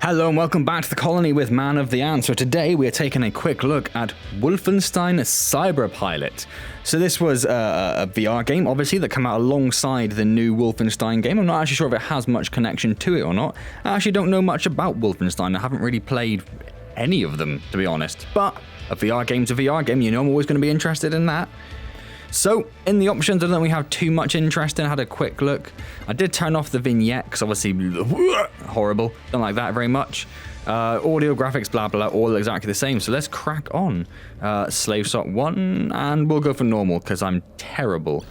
Hello and welcome back to the colony with Man of the Antz. So today we are taking a quick look at Wolfenstein Cyberpilot. So this was a VR game, obviously, that came out alongside the new Wolfenstein game. I'm not actually sure if it has much connection to it or not. I actually don't know much about Wolfenstein. I haven't really played any of them, to be honest. But a VR game's a VR game. You know I'm always going to be interested in that. So, in the options, I don't think we have too much interest in. I had a quick look. I did turn off the vignette, because obviously, horrible. Don't like that very much. Audio, graphics, blah, blah, all exactly the same. So let's crack on. Slave Sot 1, and we'll go for normal, because I'm terrible.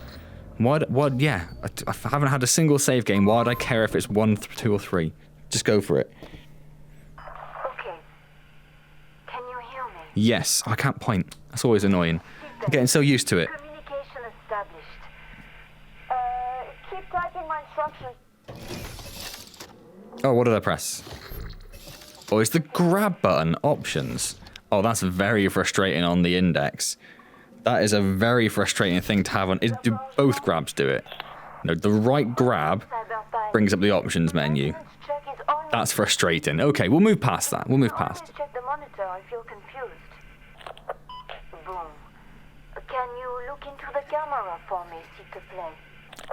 Yeah, I haven't had a single save game. Why would I care if it's 1, 2, or 3? Just go for it. Okay. Can you hear me? Yes, I can't point. That's always annoying. I'm getting so used to it. Keep typing my instructions. Oh, what did I press? Oh, it's the grab button options. Oh, that's very frustrating on the index. That is a very frustrating thing to have on. Do both grabs do it? No, the right grab brings up the options menu. That's frustrating. Okay, we'll move past that. We'll move past. Check the monitor. I feel confused. Boom. Can you look into the camera for me, s'il te plaît?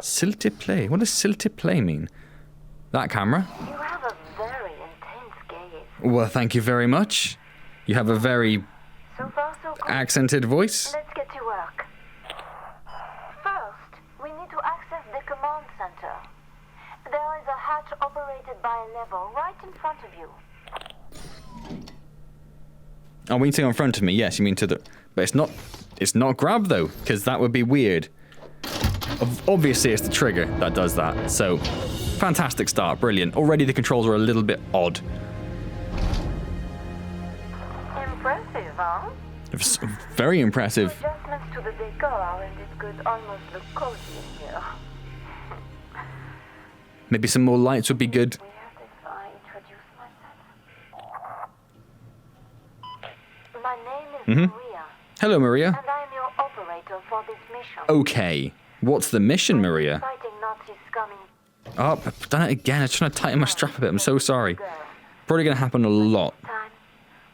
S'il te plaît? What does s'il te plaît mean? That camera? You have a very intense gaze. Well, thank you very much. You have a very So far, so good. accented voice. Let's get to work. First, we need to access the command center. There is a hatch operated by a lever right in front of you. Oh, when you say in front of me, yes, you mean to the... But it's not grab, though, because that would be weird. Obviously, it's the trigger that does that. So, fantastic start, brilliant. Already the controls are a little bit odd. Impressive, huh? It's very impressive. Adjustments to the decor and it could almost look cozy in here. Maybe some more lights would be good. Weird if I introduce myself. My name is Maria, Hello, Maria. and I am your operator for this mission. Okay. What's the mission, Maria? Fighting Nazis coming. Oh, I've done it again. I'm trying to tighten my strap a bit. I'm so sorry. Probably going to happen a lot. Time,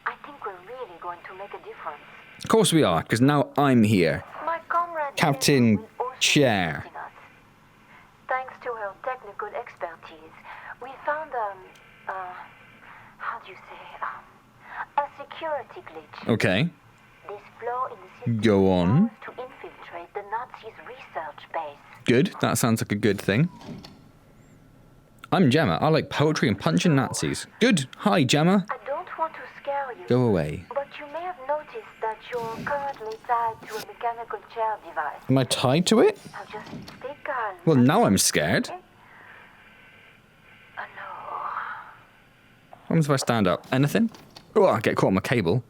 I think we're really going to make a difference. Of course we are, because now I'm here. My comrade Captain will also be Chair. assisting us. Thanks to her technical expertise, we found how do you say, a security glitch. Okay. This flaw in the system Go on. allows to infiltrate the Nazis' research base. Good. That sounds like a good thing. I'm Gemma. I like poetry and punching Nazis. Good. Hi, Gemma. I don't want to scare you, Go away. but you may have noticed that you're currently tied to a mechanical chair device. Am I tied to it? Now just stay calm. Well, now I'm scared. Okay? No. What happens if I stand up? Anything? Oh, I get caught on my cable.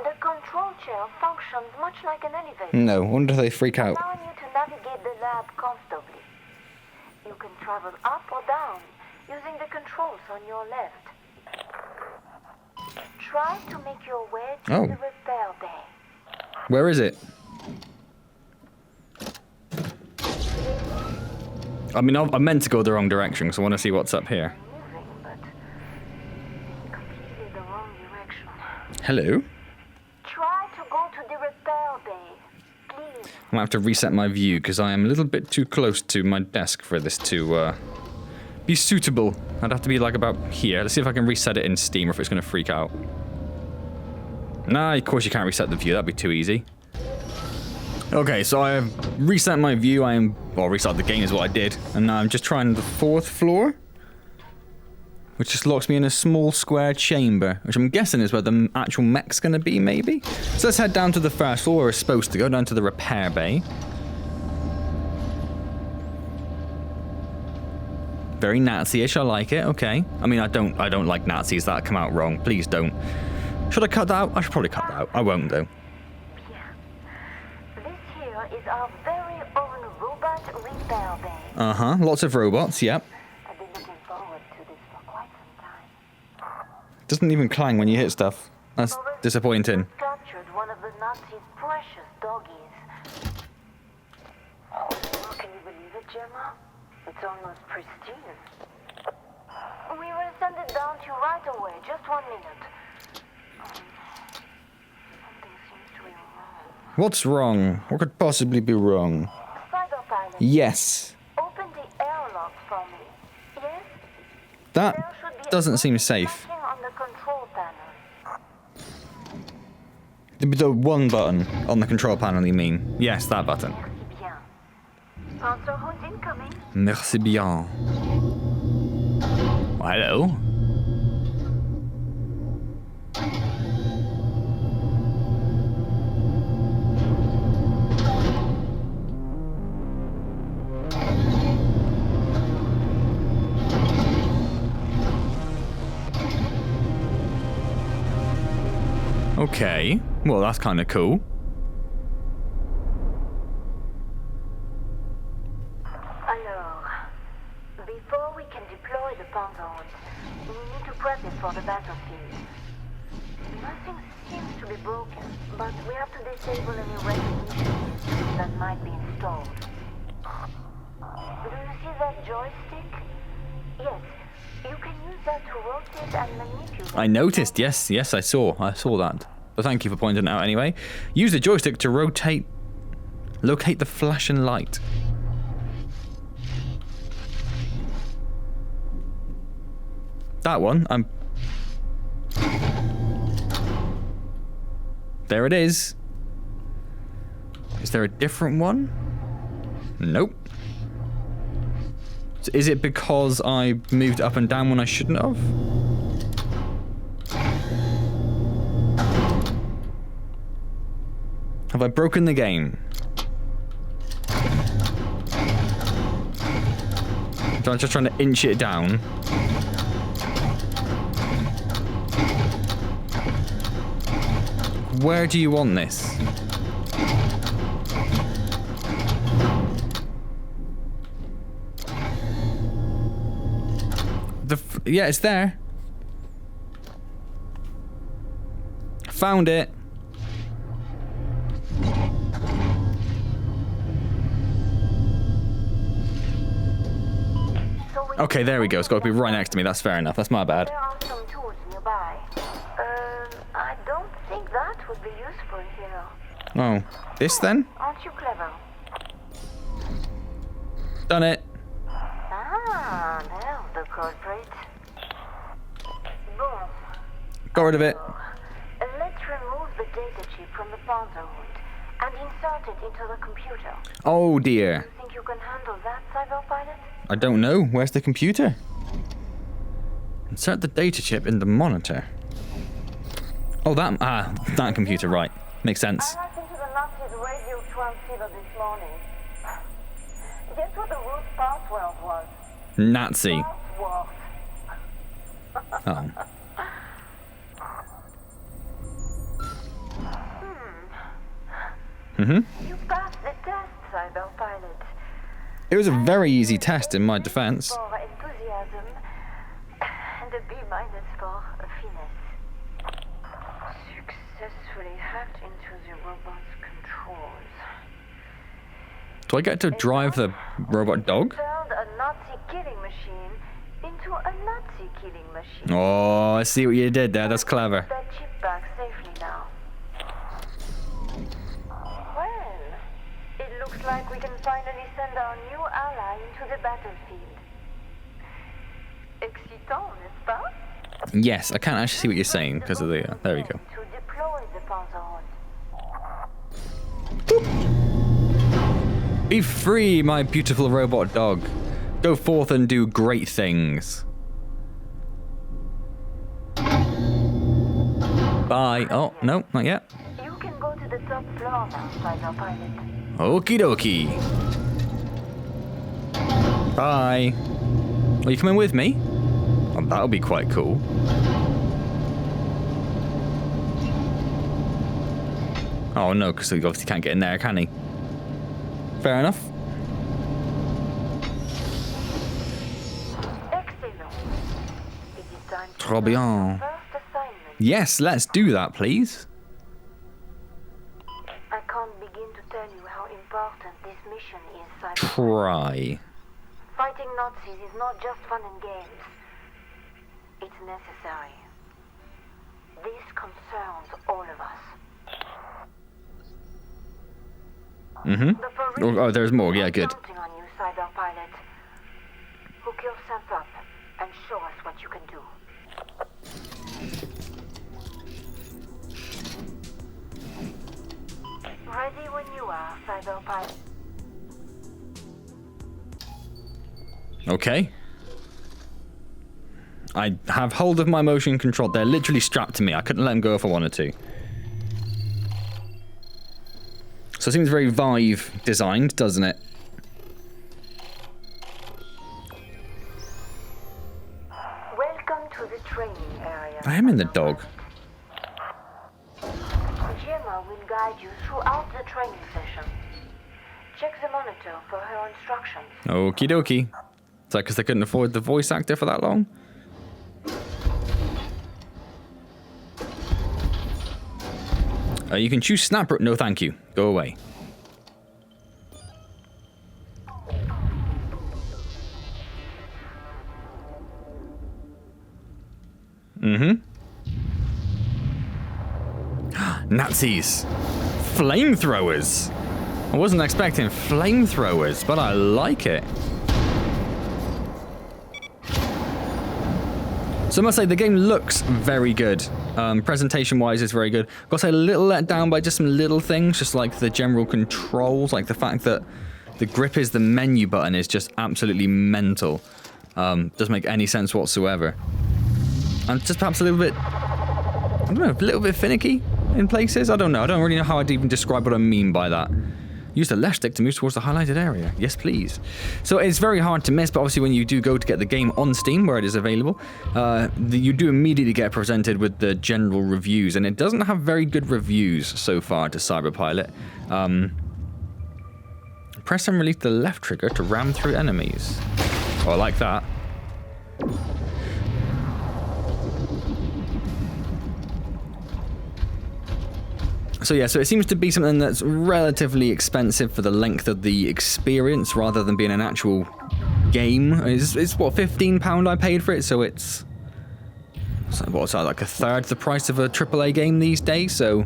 The control chair functions much like an elevator, No, I wonder if they freak out. allowing you to navigate the lab comfortably. You can travel up or down using the controls on your left. Try to make your way to Oh. the repair bay. Where is it? I mean, I meant to go the wrong direction, so I want to see what's up here. Moving, but completely the wrong direction. Hello? Try to go to the repair bay, please. I'm going to have to reset my view, because I am a little bit too close to my desk for this to be suitable. I'd have to be like about here. Let's see if I can reset it in Steam or if it's going to freak out. Nah, of course you can't reset the view. That'd be too easy. Okay, so I have reset my view. Reset the game is what I did. And now I'm just trying the 4th floor, which just locks me in a small square chamber, which I'm guessing is where the actual mech's going to be, maybe? So let's head down to the 1st floor where we're supposed to go, down to the repair bay. Very Nazi-ish, I like it, okay. I mean, I don't like Nazis, that come out wrong. Please don't. Should I cut that out? I should probably cut that out. I won't, though. This here is our very own robot repair bay. Uh-huh, lots of robots, yep. I've been looking forward to this for quite some time. Doesn't even clang when you hit stuff. That's disappointing. Captured one of the Nazis' precious doggies. Oh, can you believe it, Gemma? It's almost pristine. We will send it down to you right away. Just 1 minute. Something seems to be wrong. What's wrong? What could possibly be wrong? Cyberpilot. Yes. Open the airlock for me. Yes? That There should be doesn't a seem button safe. flashing on the control panel. The one button on the control panel, you mean? Yes, that button. Merci bien. Panzer Hund incoming. Merci bien. Well, hello. Okay, well that's kind of cool. Alors, before we can deploy the Panzer Hund, we need to prep it for the battlefield. Nothing seems to be broken, but we have to disable any recognition systems that might be installed. Do you see that joystick? Yes, you can use that to rotate and manipulate. I noticed, yes, I saw that. But thank you for pointing it out anyway. Use the joystick to locate the flashing light. That one, there it is. Is there a different one? Nope. So is it because I moved up and down when I shouldn't have? Have I broken the game? So I'm just trying to inch it down. Where do you want this? Yeah, it's there. Found it. Okay, there we go. It's got to be right next to me. That's fair enough. That's my bad. There are some tools nearby. I don't think that would be useful here. Oh, this then? Aren't you clever? Done it. Ah, there's the culprit. Boom. Got rid of it. Let's remove the data chip from the Panzer Hund and insert it into the computer. Oh dear. You think you can handle that, Cyberpilot? I don't know. Where's the computer? Insert the data chip in the monitor. Oh, that computer, right. Makes sense. I listened to the Nazis' radio transceiver this morning. Guess what the root password was? Nazi. Password. Oh. You passed the test, Cyberpilot. It was a very easy test in my defense. For enthusiasm and a B- for finesse. Successfully hacked into the robot's controls. Do I get to drive the robot dog? Turned a Nazi killing machine into a Nazi killing machine. Oh, I see what you did there. That's clever. That chip back safely now. Well, it looks like we can finally send our new ally into the battlefield. Excitant, n'est-ce pas? Yes, I can't actually see what you're saying because of the... there we go. To deploy the Panzer Hund. Be free, my beautiful robot dog. Go forth and do great things. Bye. Oh, no, not yet. You can go to the top floor now, Cyberpilot. Okie dokie. Bye. Are you coming with me? Oh, that'll be quite cool. Oh no, because he obviously can't get in there, can he? Fair enough. Excellent. It is time to Trop bien. first assignment. Yes, let's do that, please. I can't begin to tell you how important this mission is, Cyberpilot. Try. Fighting Nazis is not just fun and games. It's necessary. This concerns all of us. Oh, there's more. Yeah, good. Counting on you, Cyberpilot. Hook yourself up and show us what you can do. Ready when you are, Cyberpilot. Okay. I have hold of my motion control. They're literally strapped to me. I couldn't let them go if I wanted to. So it seems very Vive designed, doesn't it? Welcome to the training area. I am in the dog. Gemma will guide you throughout the training session. Check the monitor for her instructions. Okie dokie. Is that because they couldn't afford the voice actor for that long? You can choose snap. No, thank you. Go away. Nazis. Flamethrowers. I wasn't expecting flamethrowers, but I like it. So I must say, the game looks very good. Presentation-wise, it's very good. Got to say, a little let down by just some little things, just like the general controls, like the fact that the grip is the menu button is just absolutely mental. Doesn't make any sense whatsoever. And just perhaps a little bit, I don't know, a little bit finicky in places. I don't know. I don't really know how I'd even describe what I mean by that. Use the left stick to move towards the highlighted area. Yes, please. So it's very hard to miss, but obviously when you do go to get the game on Steam, where it is available, you do immediately get presented with the general reviews, and it doesn't have very good reviews so far to Cyberpilot. Press and release the left trigger to ram through enemies. Oh, I like that. So yeah, so it seems to be something that's relatively expensive for the length of the experience, rather than being an actual game. It's what, £15 I paid for it, so it's what's that, like a third the price of a AAA game these days. So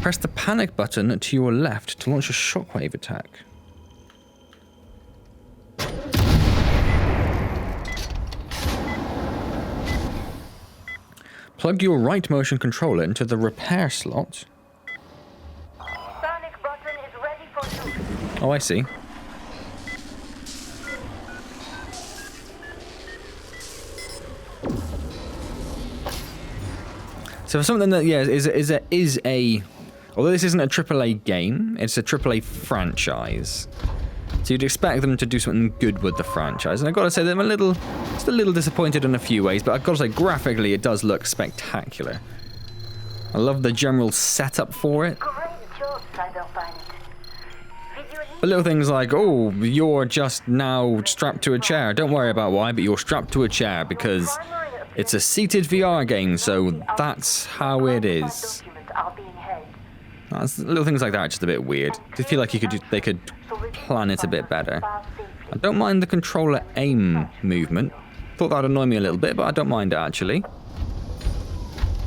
press the panic button to your left to launch a shockwave attack. Plug your right motion controller into the repair slot. Panic button is ready for use. Oh, I see. So for something that, yeah, is a although this isn't a AAA game, it's a AAA franchise. So you'd expect them to do something good with the franchise. And I've got to say that I'm just a little disappointed in a few ways, but I've got to say, graphically, it does look spectacular. I love the general setup for it. Great job, Cyberpilot. But little things like, oh, you're just now strapped to a chair. Don't worry about why, but you're strapped to a chair because it's a seated VR game, so that's how it is. Little things like that are just a bit weird. I feel like they could plan it a bit better. I don't mind the controller aim movement. Thought that'd annoy me a little bit, but I don't mind it actually.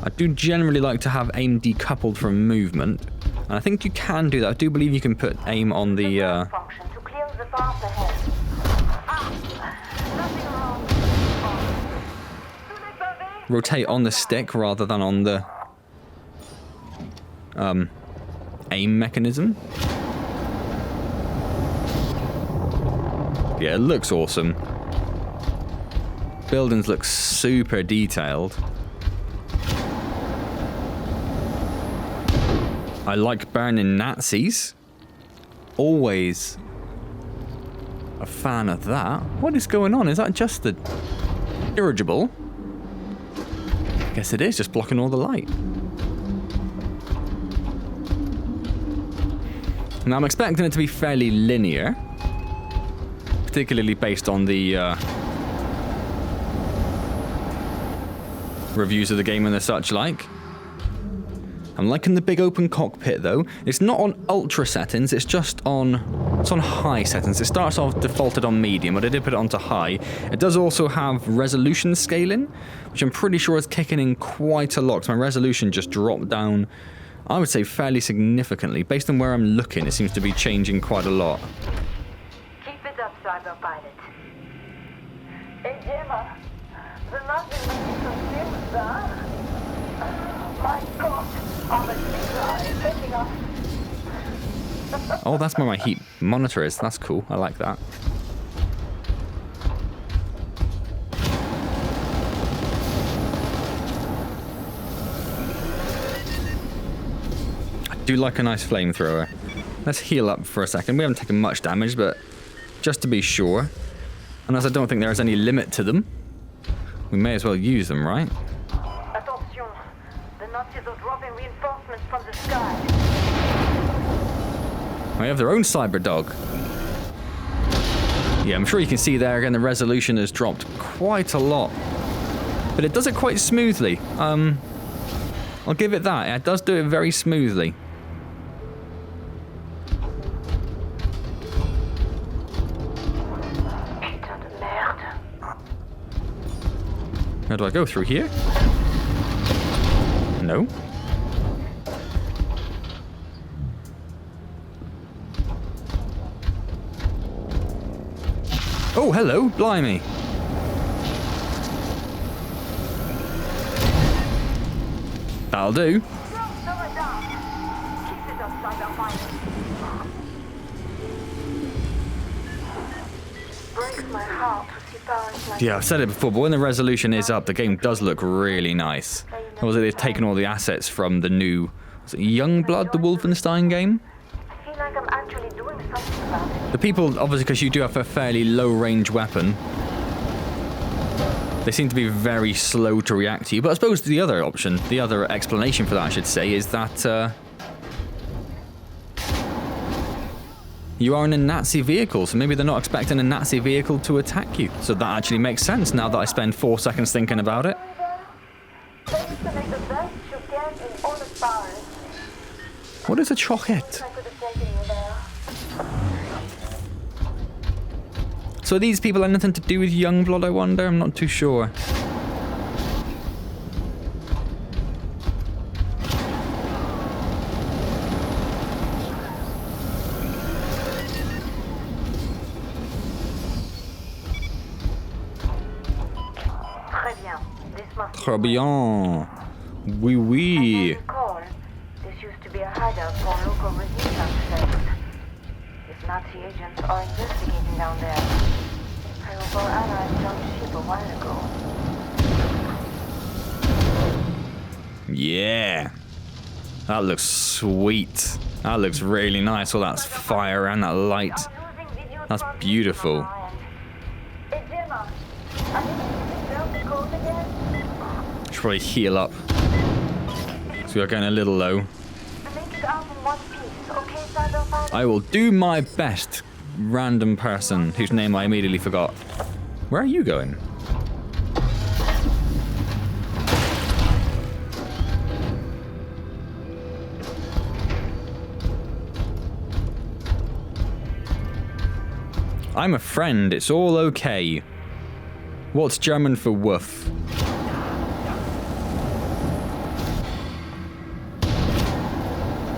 I do generally like to have aim decoupled from movement, and I think you can do that. I do believe you can put aim on the rotate on the stick rather than on the aim mechanism. Yeah, it looks awesome. Buildings look super detailed. I like burning Nazis. Always a fan of that. What is going on? Is that just the dirigible? I guess it is, just blocking all the light. Now I'm expecting it to be fairly linear, particularly based on the reviews of the game and the such like. I'm liking the big open cockpit though. It's not on ultra settings, it's on high settings. It starts off defaulted on medium, but I did put it onto high. It does also have resolution scaling, which I'm pretty sure is kicking in quite a lot. So my resolution just dropped down, I would say fairly significantly. Based on where I'm looking, it seems to be changing quite a lot. Keep it up, Cyberpilot. Hey, Gemma. The nothing makes so serious, huh? My God. Oh, that's where my heat monitor is. That's cool. I like that. I do like a nice flamethrower. Let's heal up for a second. We haven't taken much damage, but just to be sure. And as I don't think there is any limit to them, we may as well use them, right? Attention. The Nazis are dropping reinforcements from the sky. They have their own cyber dog. Yeah, I'm sure you can see there again the resolution has dropped quite a lot. But it does it quite smoothly. I'll give it that. It does do it very smoothly. How do I go through here? No. Oh, hello, blimey. That'll do. Yeah, I've said it before, but when the resolution is up, the game does look really nice. Also, they've taken all the assets from the new, was it Youngblood, the Wolfenstein game? I feel like I'm actually doing something about it. The people, obviously, because you do have a fairly low-range weapon, they seem to be very slow to react to you. But I suppose the other option, the other explanation for that, I should say, is that you are in a Nazi vehicle, so maybe they're not expecting a Nazi vehicle to attack you. So that actually makes sense now that I spend 4 seconds thinking about it. What is a chocket? So these people have nothing to do with Youngblood, I wonder? I'm not too sure. Très bien. Oui, oui. This used to be a hideout for local resistance cells. If Nazi agents are investigating down there, I hope our allies jumped ship a while ago. Yeah. That looks sweet. That looks really nice. All that fire and that light. That's beautiful. Hey, Gemma. I think you can code again. Should probably heal up. So we are getting a little low. Make it out in one piece, okay, Cyberpilot? I will do my best, random person whose name I immediately forgot. Where are you going? I'm a friend, it's all okay. What's German for woof?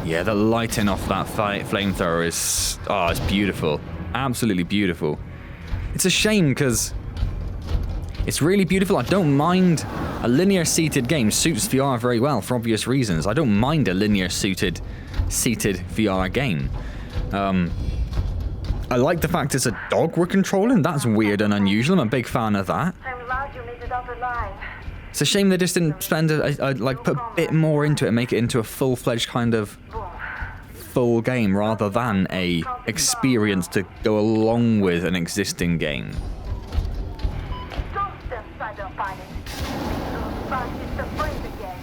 Yeah, the lighting off that flamethrower is... oh, it's beautiful. Absolutely beautiful. It's a shame because it's really beautiful. I don't mind... a linear seated game suits VR very well for obvious reasons. I don't mind a linear seated VR game. I like the fact it's a dog we're controlling. That's weird and unusual. I'm a big fan of that. I'm glad you made it out alive. It's a shame they just didn't spend like put a bit more into it and make it into a full-fledged kind of full game rather than a experience to go along with an existing game. Don't stand Cyberpilot. Those bastards afraid again.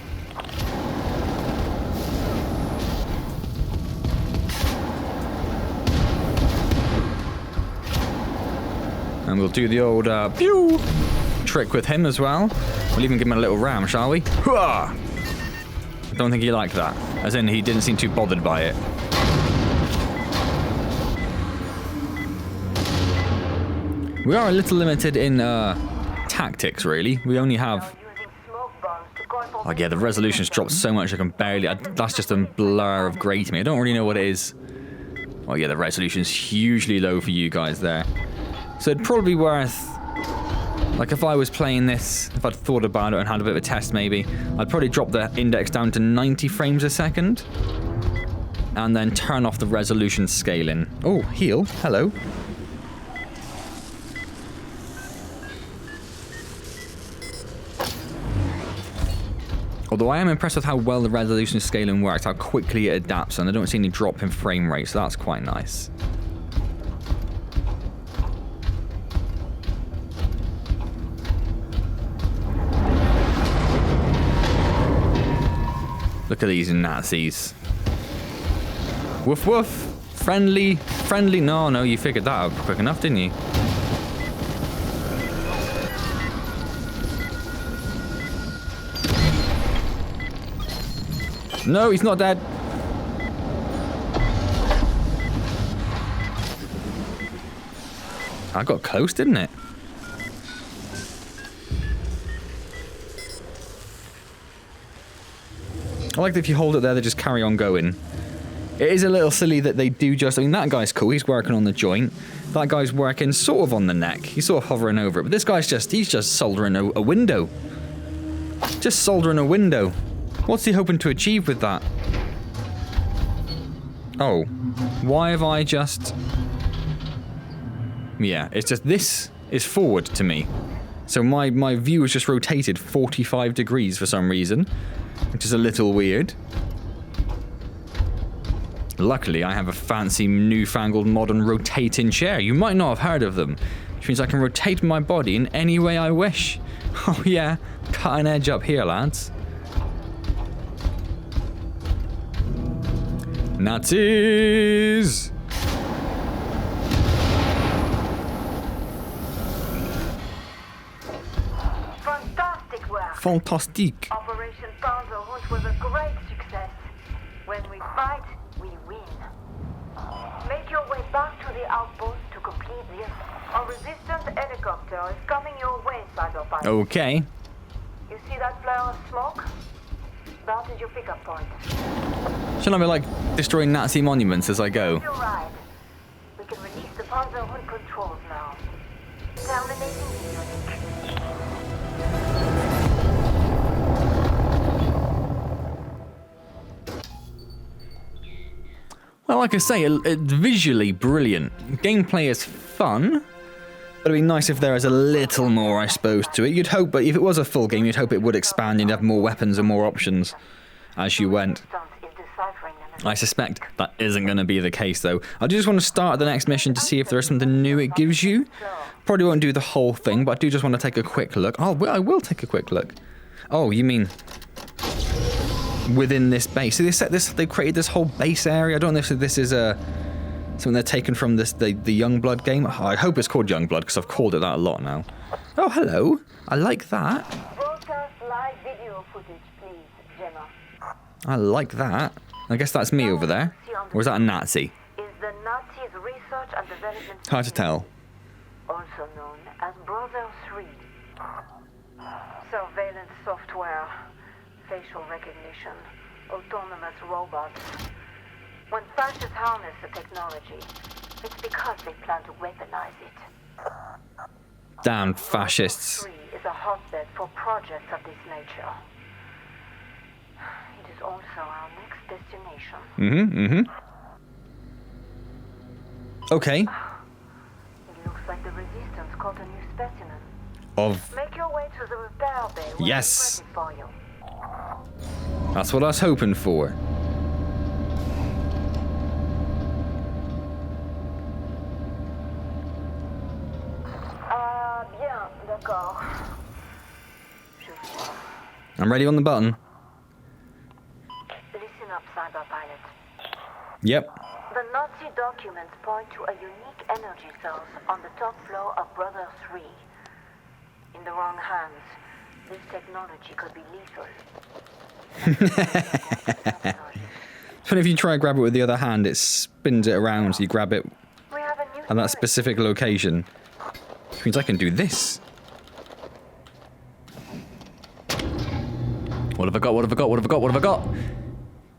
And we'll do the old pew trick with him as well. We'll even give him a little ram, shall we? Hooah! Don't think he liked that. As in, he didn't seem too bothered by it. We are a little limited in tactics, really. We only have... Oh yeah, the resolution's dropped so much I can barely... that's just a blur of grey to me. I don't really know what it is. Oh yeah, the resolution's hugely low for you guys there. So it'd probably be worth... like if I was playing this, if I'd thought about it and had a bit of a test maybe, I'd probably drop the index down to 90 frames a second. And then turn off the resolution scaling. Oh, heal. Hello. Although I am impressed with how well the resolution scaling works, how quickly it adapts, and I don't see any drop in frame rate, so that's quite nice. Look at these Nazis. Woof woof. Friendly. Friendly. No, you figured that out quick enough, didn't you? No, he's not dead. I got close, didn't it? I like that if you hold it there, they just carry on going. It is a little silly that they do just... I mean, that guy's cool. He's working on the joint. That guy's working sort of on the neck. He's sort of hovering over it. But this guy's just... he's just soldering a window. Just soldering a window. What's he hoping to achieve with that? Oh. Why have I just... yeah, it's just... this is forward to me. So my view is just rotated 45 degrees for some reason. Which is a little weird. Luckily, I have a fancy, newfangled, modern rotating chair. You might not have heard of them. Which means I can rotate my body in any way I wish. Oh yeah, cutting edge up here, lads. Nazis! Fantastic work. Fantastique. Operation Panzer Hund was a great success. When we fight, we win. Make your way back to the outpost to complete this. A resistant helicopter is coming your way, Cyberpilot. Okay. You see that flare of smoke? That is your pickup point. Shouldn't I be like destroying Nazi monuments as I go? You're right. We can release the Panzer Hund controls now. Terminating the unit. Well, like I say, it's visually brilliant. Gameplay is fun, but it'd be nice if there was a little more, I suppose, to it. You'd hope, but if it was a full game, you'd hope it would expand and have more weapons and more options as you went. I suspect that isn't going to be the case, though. I do just want to start the next mission to see if there is something new it gives you. Probably won't do the whole thing, but I do just want to take a quick look. Oh, I will take a quick look. Oh, you mean... within this base. So they created this whole base area. I don't know if this is something they're taken from the Youngblood game. Oh, I hope it's called Youngblood because I've called it that a lot now. Oh, hello. I like that. Broadcast live video footage, please, Gemma. I like that. I guess that's me over there. Or is that a Nazi? Is the Nazis' research and development Hard to tell. also known as Brother 3. Surveillance software, facial recognition, autonomous robots. When fascists harness the technology, it's because they plan to weaponize it. Damn fascists. Brother 3 is a hotbed for projects of this nature. It is also our next destination. Okay. It looks like the Resistance caught a new specimen. Of... Make your way to the repair bay. We'll yes. be ready for you. That's what I was hoping for. Bien, d'accord. I'm ready on the button. Listen up, Cyberpilot. Yep. The Nazi documents point to a unique energy source on the top floor of Brother 3. In the wrong hands, this technology could be lethal. But if you try and grab it with the other hand, it spins it around, so you grab it We have a new at that storage. specific location. Which means I can do this. What have I got? What have I got? What have I got? What have I got?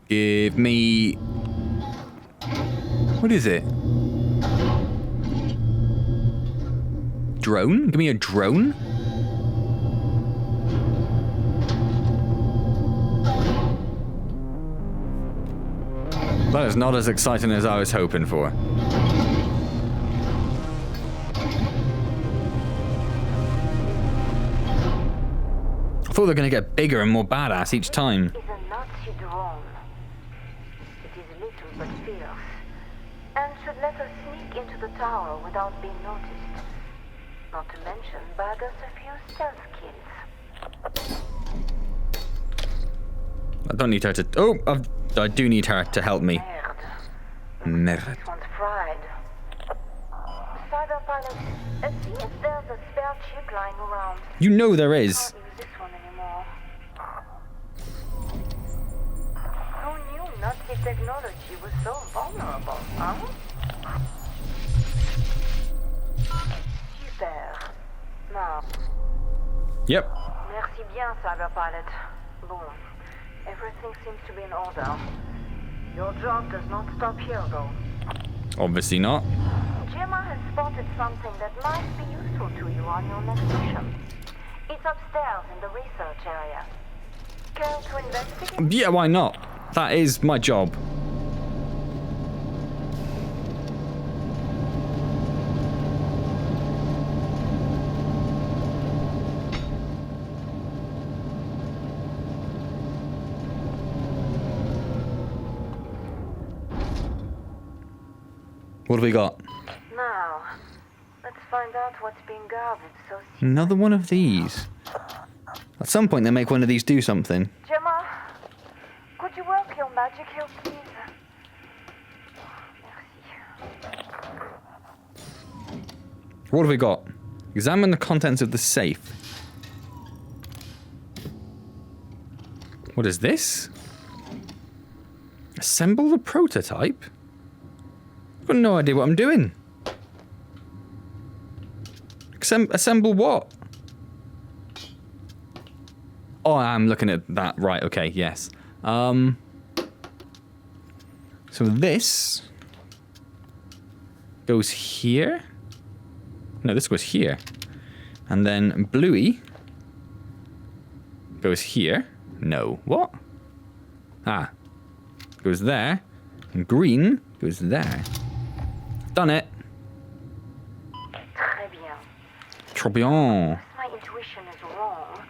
Give me... What is it? Drone? Give me a drone? That is not as exciting as I was hoping for. I thought they were going to get bigger and more badass each time. Is a Nazi drone. It is little but fierce, and should let us sneak into the tower without being noticed. Not to mention bag us a few stealth kills. I don't need her to... Oh, I do need her to help me. Merde. Merde. This one's fried. Cyberpilot, see if there's a spare chip lying around. You know there is. Can't use this one anymore. Who knew Nazi technology was so vulnerable, huh? Super. Now, Yep. merci bien, Cyberpilot. Bon, everything seems to be in order. Your job does not stop here, though. Obviously not. Gemma has spotted something that might be useful to you on your next mission. It's upstairs in the research area. Care to investigate? Yeah, why not? That is my job. What have we got? Now, let's find out what's being guarded so Another one of these. At some point they make one of these do something. Gemma, could you work your magic here, please? Merci. What have we got? Examine the contents of the safe. What is this? Assemble the prototype? I've got no idea what I'm doing. Assemble what? Oh, I'm looking at that. Right, okay, yes. So this goes here. No, this goes here. And then bluey goes here. No, what? Ah, goes there. And green goes there. Done it. Très bien. Trop bien. My intuition is wrong,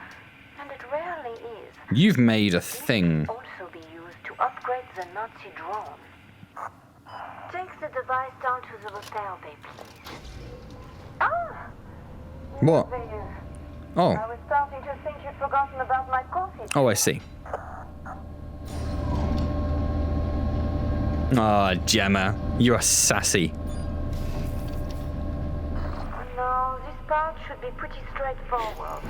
and it rarely is. You've made a This thing. can also be used to upgrade the Nazi drone. Take the device down to the repair bay, please. Ah! What? There. Oh. I was starting to think you'd forgotten about my coffee. Oh, I see. Ah, Gemma, you're sassy. No, this part should be pretty straightforward.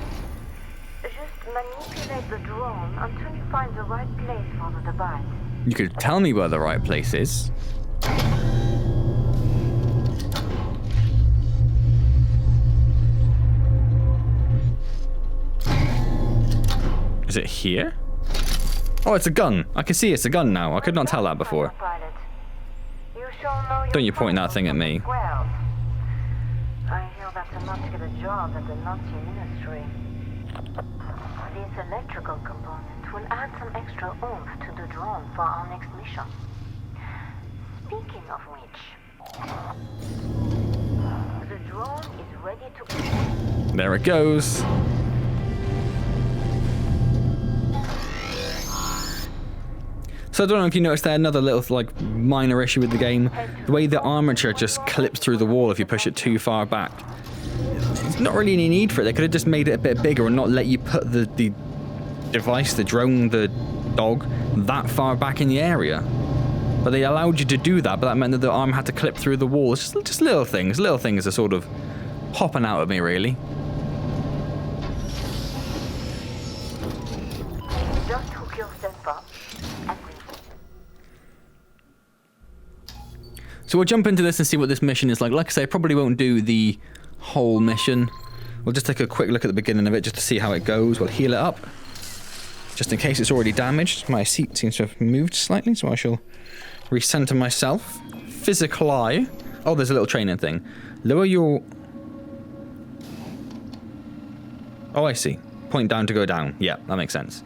Just manipulate the drone until you find the right place for the device. You could tell me where the right place is. Is it here? Oh, it's a gun. I can see it's a gun now. I could not tell that before. Pilot. You shall know your Don't you point that thing at me. Well, I hear that's enough to get a job at the Nazi ministry. This electrical component will add some extra oomph to the drone for our next mission. Speaking of which, the drone is ready to... There it goes. So I don't know if you noticed there, another little like minor issue with the game. The way the armature just clips through the wall if you push it too far back. There's not really any need for it. They could have just made it a bit bigger and not let you put the device, the drone, the dog, that far back in the area. But they allowed you to do that, but that meant that the arm had to clip through the wall. It's just little things. Little things are sort of hopping out at me, really. Just hook kill Senpa and leave. So we'll jump into this and see what this mission is like. Like I say, I probably won't do the whole mission. We'll just take a quick look at the beginning of it just to see how it goes. We'll heal it up, just in case it's already damaged. My seat seems to have moved slightly, so I shall recenter myself. Physical eye. Oh, there's a little training thing. Lower your... Oh, I see. Point down to go down. Yeah, that makes sense.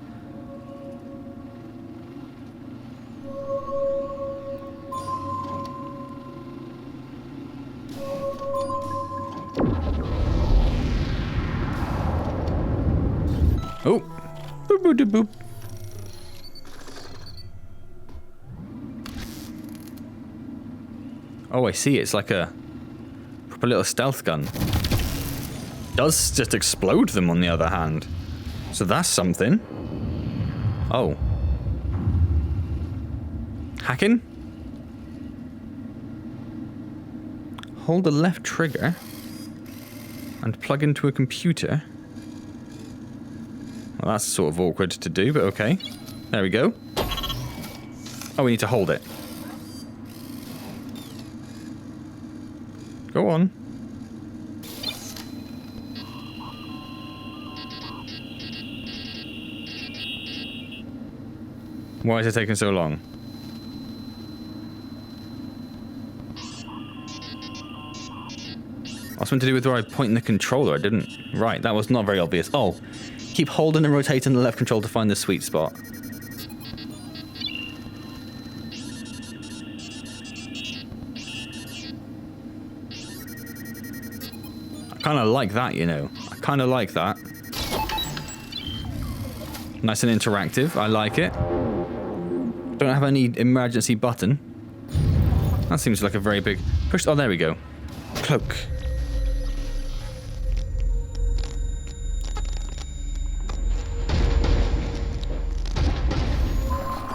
Oh. Boop, boop, boop, boop. Oh, I see. It's like a proper little stealth gun. Does just explode them on the other hand. So that's something. Oh. Hacking? Hold the left trigger and plug into a computer. Well, that's sort of awkward to do, but okay. There we go. Oh, we need to hold it. Go on. Why is it taking so long? What's something to do with where I point in the controller? I didn't. Right, that was not very obvious. Oh, keep holding and rotating the left control to find the sweet spot. I kind of like that, you know. I kind of like that. Nice and interactive. I like it. Don't have any emergency button. That seems like a very big push. Oh, there we go. Cloak.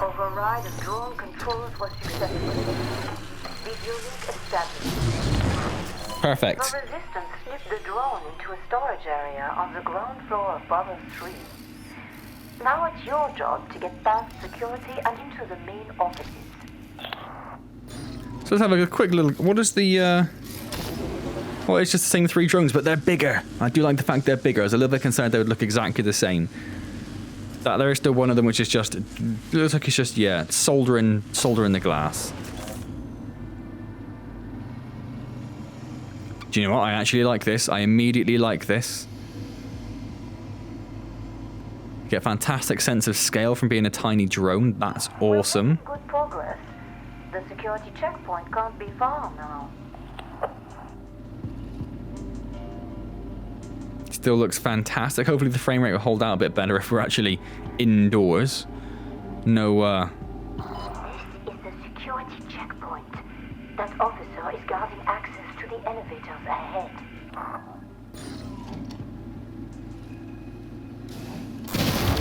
Override of drone controls was successful. The unit established. Perfect. The resistance slipped the drone into a storage area on the ground floor of Bravo 3. Now it's your job to get past security and into the main offices. So let's have a quick little... What is the... Well, it's just the same 3 drones, but they're bigger. I do like the fact they're bigger. I was a little bit concerned they would look exactly the same. That there is still one of them which is just... It looks like it's just, yeah, soldering the glass. Do you know what? I actually like this. I immediately like this. Get a fantastic sense of scale from being a tiny drone. That's awesome. We're making good progress. The security checkpoint can't be far now. Still looks fantastic. Hopefully the frame rate will hold out a bit better if we're actually indoors. No, This is the security checkpoint. That officer is guarding access to the elevators ahead.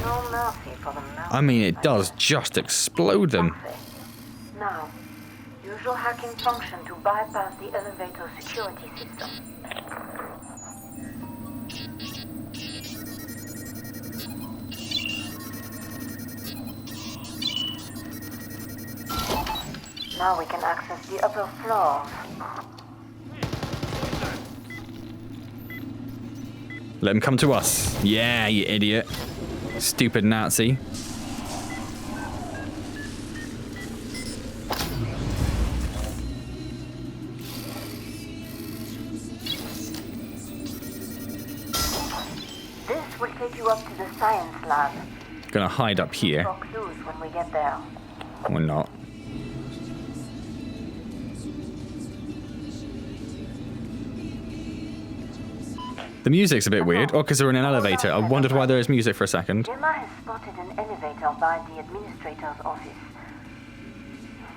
No mercy for the mountain. I mean, it does just explode them. Now, use your hacking function to bypass the elevator security system. Now we can access the upper floors. Let him come to us. Yeah, you idiot. Stupid Nazi. This will take you up to the science lab. Gonna hide up here. For clues when we get there. Or not. The music's a bit weird. Oh, because we're in an elevator. I wondered why there is music for a second. Gemma has spotted an elevator by the administrator's office.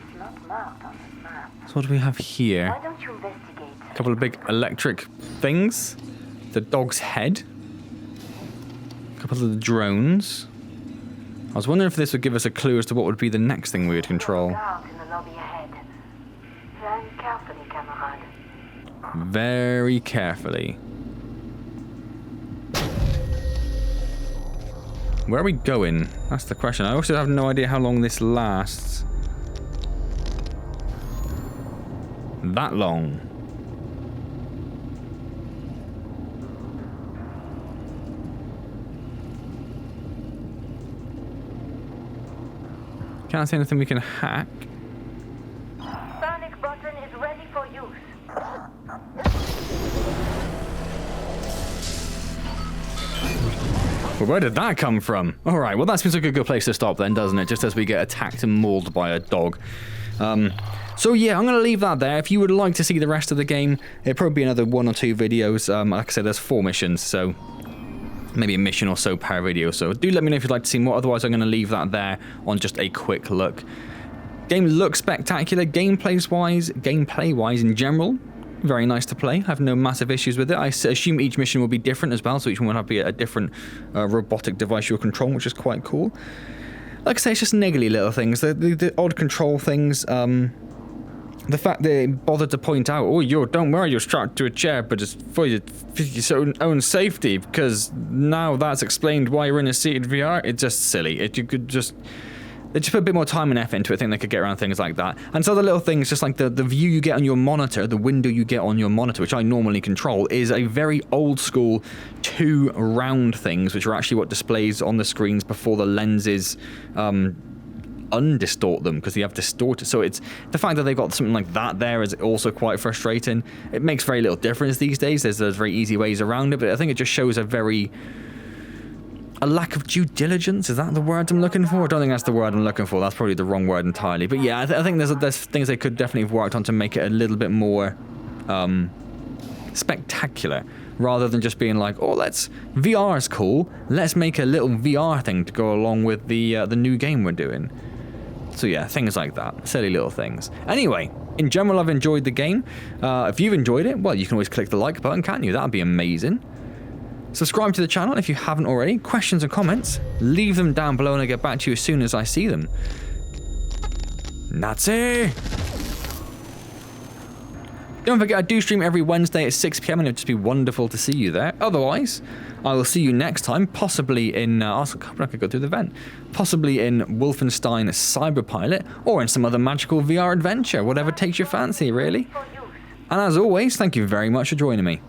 It's not marked on the map. So what do we have here? Why don't you investigate? A couple of big electric things. The dog's head. A couple of the drones. I was wondering if this would give us a clue as to what would be the next thing we would control. Guards in the lobby ahead. Plan carefully, camarade. Very carefully. Where are we going? That's the question. I also have no idea how long this lasts. That long. Can't see anything we can hack. Panic button is ready for use. Well, where did that come from? Alright, well that seems like a good place to stop then, doesn't it? Just as we get attacked and mauled by a dog. So yeah, I'm going to leave that there. If you would like to see the rest of the game, it'll probably be another 1 or 2 videos. Like I said, there's 4 missions, so maybe a mission or so per video. So do let me know if you'd like to see more. Otherwise, I'm going to leave that there on just a quick look. Game looks spectacular. Gameplay-wise in general, very nice to play. I have no massive issues with it. I assume each mission will be different as well, so each one will have a different robotic device you'll control, which is quite cool. Like I say, it's just niggly little things. The odd control things. The fact they bothered to point out, oh, don't worry, you're strapped to a chair, but it's for your own safety, because now that's explained why you're in a seated VR. It's just silly. They just put a bit more time and effort into it. I think they could get around things like that. And so other little things, just like the view you get on your monitor, the window you get on your monitor, which I normally control, is a very old school 2 round things, which are actually what displays on the screens before the lenses undistort them, because you have distorted. So it's the fact that they've got something like that there is also quite frustrating. It makes very little difference these days. There's very easy ways around it, but I think it just shows a lack of due diligence. Is that the word I'm looking for? I don't think that's the word I'm looking for. That's probably the wrong word entirely. But yeah, I think there's things they could definitely have worked on to make it a little bit more spectacular, rather than just being like, oh, VR is cool. Let's make a little VR thing to go along with the new game we're doing. So yeah, things like that. Silly little things. Anyway, in general, I've enjoyed the game. If you've enjoyed it, well, you can always click the like button, can't you? That'd be amazing. Subscribe to the channel if you haven't already. Questions and comments, leave them down below and I'll get back to you as soon as I see them. Nazi! Don't forget, I do stream every Wednesday at 6 PM and it'd just be wonderful to see you there. Otherwise, I will see you next time, possibly in, I could go through the event, possibly in Wolfenstein Cyberpilot, or in some other magical VR adventure, whatever takes your fancy, really. And as always, thank you very much for joining me.